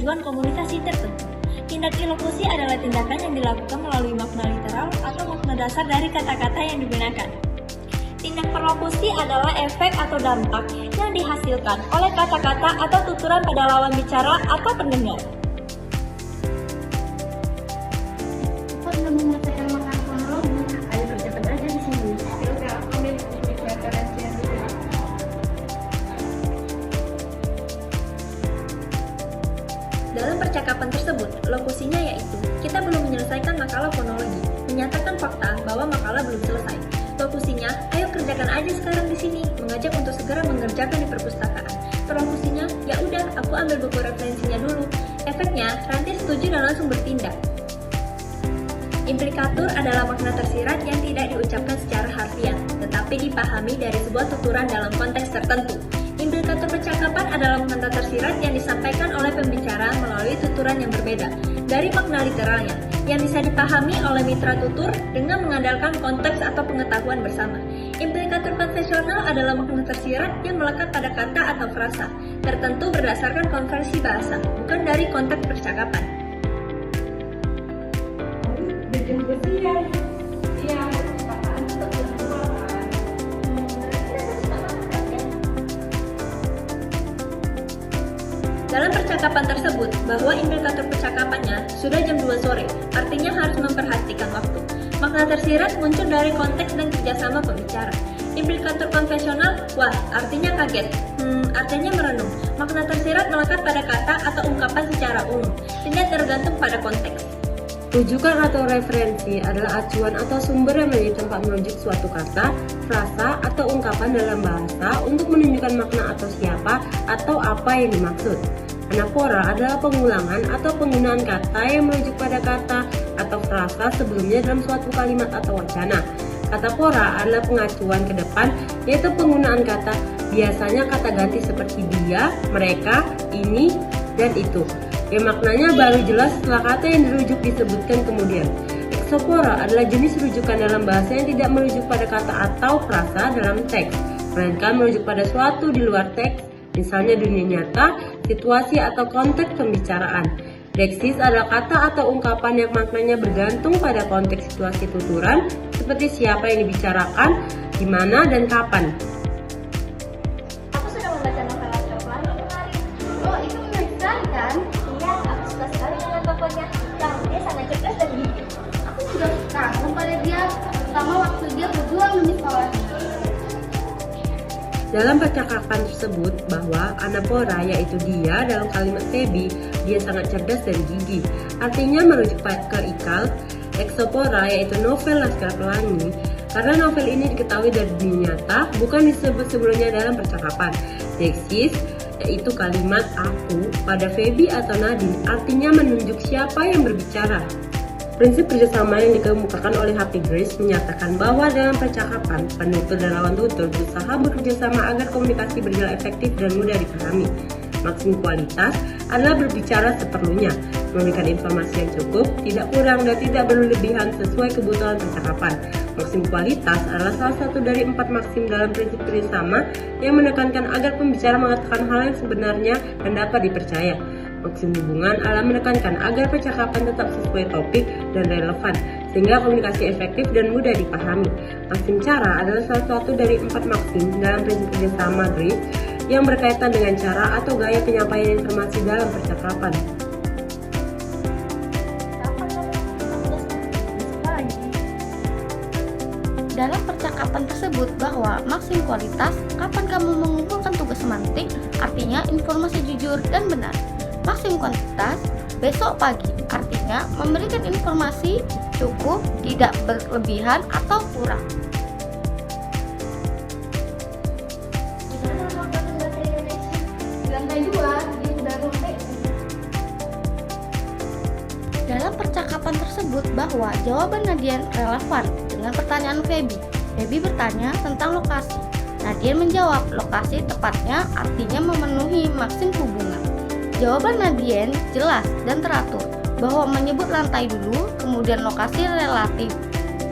tujuan komunikasi tertentu. Tindak ilokusi adalah tindakan yang dilakukan melalui makna literal atau makna dasar dari kata-kata yang digunakan. Tindak perlokusi adalah efek atau dampak yang dihasilkan oleh kata-kata atau tuturan pada lawan bicara atau pendengar. Pernah menyelesaikan makan fonologi? Ayo percepat aja di sini. Dalam percakapan tersebut, lokusinya yaitu kita belum menyelesaikan makalah fonologi, menyatakan fakta bahwa makalah belum selesai. Lokusinya, ayo kerjakan aja sekarang di sini, mengajak untuk segera mengerjakan di perpustakaan. Perlokusinya, ya udah, aku ambil buku referensinya dulu. Efeknya, nanti setuju dan langsung bertindak. Implikatur adalah makna tersirat yang tidak diucapkan secara harfiah, tetapi dipahami dari sebuah tuturan dalam konteks tertentu. Implikatur percakapan adalah makna tersirat yang disampaikan oleh pembicara melalui tuturan yang berbeda dari makna literalnya, yang bisa dipahami oleh mitra tutur dengan mengandalkan konteks atau pengetahuan bersama. Implikatur konvensional adalah makna tersirat yang melekat pada kata atau frasa tertentu berdasarkan konversi bahasa, bukan dari konteks percakapan. Dalam percakapan tersebut, bahwa implikator percakapannya sudah jam 2 sore, artinya harus memperhatikan waktu. Makna tersirat muncul dari konteks dan kerjasama pembicara. Implikator konvensional, wah, artinya kaget, artinya merenung. Makna tersirat melekat pada kata atau ungkapan secara umum, tidak tergantung pada konteks. Rujukan atau referensi adalah acuan atau sumber yang menjadi tempat merujuk suatu kata, frasa, atau ungkapan dalam bahasa untuk menunjukkan makna atau siapa atau apa yang dimaksud. Anafora adalah pengulangan atau penggunaan kata yang merujuk pada kata atau frasa sebelumnya dalam suatu kalimat atau wacana. Katapora adalah pengacuan ke depan, yaitu penggunaan kata, biasanya kata ganti seperti dia, mereka, ini, dan itu, yang maknanya baru jelas setelah kata yang dirujuk disebutkan kemudian. Exopora adalah jenis rujukan dalam bahasa yang tidak merujuk pada kata atau frasa dalam teks, melainkan merujuk pada suatu di luar teks, misalnya dunia nyata, situasi atau konteks pembicaraan. Deksis adalah kata atau ungkapan yang maknanya bergantung pada konteks situasi tuturan, seperti siapa yang dibicarakan, di mana, dan kapan. Aku sudah membaca novel Laskar Pelangi kemarin. Oh, itu menarik sekali kan? Iya, aku suka sekali dengan tokohnya. Dia sangat cerdas dan gigih. Aku juga kagum pada dia, terutama waktu dia berjuang demi sekolah. Dalam percakapan tersebut bahwa anapora yaitu dia dalam kalimat Feby, dia sangat cerdas dan gigih, artinya merujuk ke Ikal. Exopora yaitu novel Laskar Pelangi, karena novel ini diketahui dari dunia nyata, bukan disebut sebelumnya dalam percakapan. Deksis yaitu kalimat aku pada Feby atau Nadine, artinya menunjuk siapa yang berbicara. Prinsip kerjasama yang dikemukakan oleh Happy Grace menyatakan bahwa dalam percakapan, penutur dan lawan tutur berusaha bekerjasama agar komunikasi berjalan efektif dan mudah dipahami. Maksim kualitas adalah berbicara seperlunya, memberikan informasi yang cukup, tidak kurang dan tidak berlebihan sesuai kebutuhan percakapan. Maksim kualitas adalah salah satu dari 4 maksim dalam prinsip kerjasama yang menekankan agar pembicara mengatakan hal yang sebenarnya dan dapat dipercaya. Maksim hubungan adalah menekankan agar percakapan tetap sesuai topik dan relevan, sehingga komunikasi efektif dan mudah dipahami. Maksim cara adalah salah satu dari 4 maksim dalam prinsip kerjasama Grace yang berkaitan dengan cara atau gaya penyampaian informasi dalam percakapan. Dalam percakapan tersebut bahwa maksim kualitas, kapan kamu mengumpulkan tugas semantik, artinya informasi jujur dan benar. Maksim kuantitas, besok pagi, artinya memberikan informasi cukup, tidak berlebihan atau kurang. Dalam percakapan tersebut bahwa jawaban Nadine relevan dengan pertanyaan Feby. Feby bertanya tentang lokasi. Nadine menjawab lokasi tepatnya artinya memenuhi maksim hubungan. Jawaban Nadine jelas dan teratur bahwa menyebut lantai dulu, kemudian lokasi relatif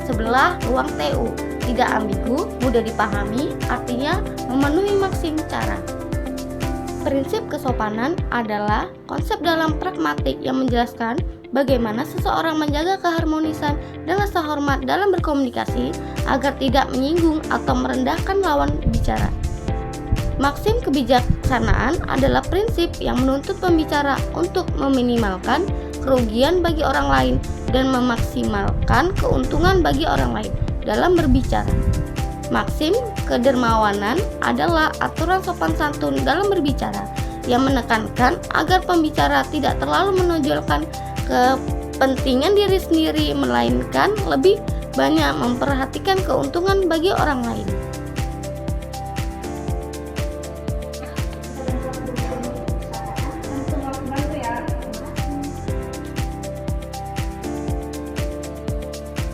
sebelah ruang TU, tidak ambigu, mudah dipahami, artinya memenuhi maksim cara. Prinsip kesopanan adalah konsep dalam pragmatik yang menjelaskan bagaimana seseorang menjaga keharmonisan dan rasa hormat dalam berkomunikasi agar tidak menyinggung atau merendahkan lawan bicara. Maksim kebijaksanaan adalah prinsip yang menuntut pembicara untuk meminimalkan kerugian bagi orang lain dan memaksimalkan keuntungan bagi orang lain dalam berbicara. Maksim kedermawanan adalah aturan sopan santun dalam berbicara yang menekankan agar pembicara tidak terlalu menonjolkan kepentingan diri sendiri melainkan lebih banyak memperhatikan keuntungan bagi orang lain.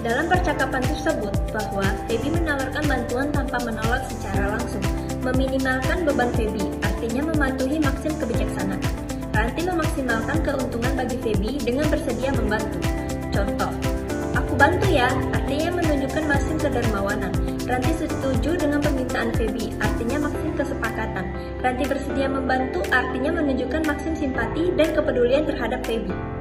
Dalam percakapan tersebut bahwa Feby menawarkan bantuan tanpa menolak secara langsung, meminimalkan beban Feby, artinya mematuhi maksim kebijaksanaan. Ranti memaksimalkan keuntungan bagi Feby dengan bersedia membantu. Contoh, aku bantu ya, artinya menunjukkan maksim kedermawanan. Ranti setuju dengan permintaan Feby, artinya maksim kesepakatan. Ranti bersedia membantu, artinya menunjukkan maksim simpati dan kepedulian terhadap Feby.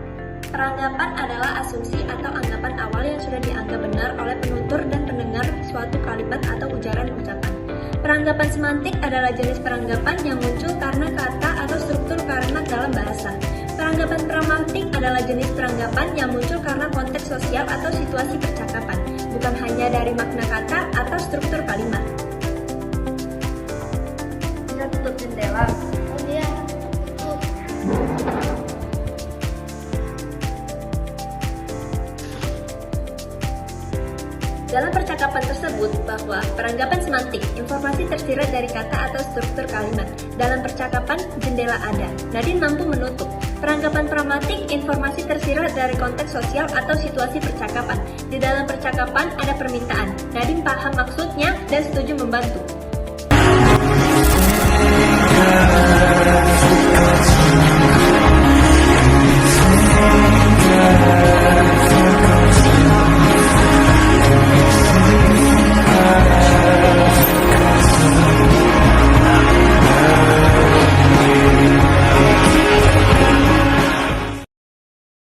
Peranggapan adalah asumsi atau anggapan awal yang sudah dianggap benar oleh penutur dan pendengar suatu kalimat atau ujaran ucapan. Peranggapan semantik adalah jenis peranggapan yang muncul karena kata atau struktur kalimat dalam bahasa. Peranggapan pragmatik adalah jenis peranggapan yang muncul karena konteks sosial atau situasi percakapan, bukan hanya dari makna kata atau struktur kalimat. Bisa tutup jendela. Dalam percakapan tersebut bahwa peranggapan semantik, informasi tersirat dari kata atau struktur kalimat. Dalam percakapan, jendela ada. Nadine mampu menutup. Peranggapan pragmatik, informasi tersirat dari konteks sosial atau situasi percakapan. Di dalam percakapan ada permintaan. Nadine paham maksudnya dan setuju membantu.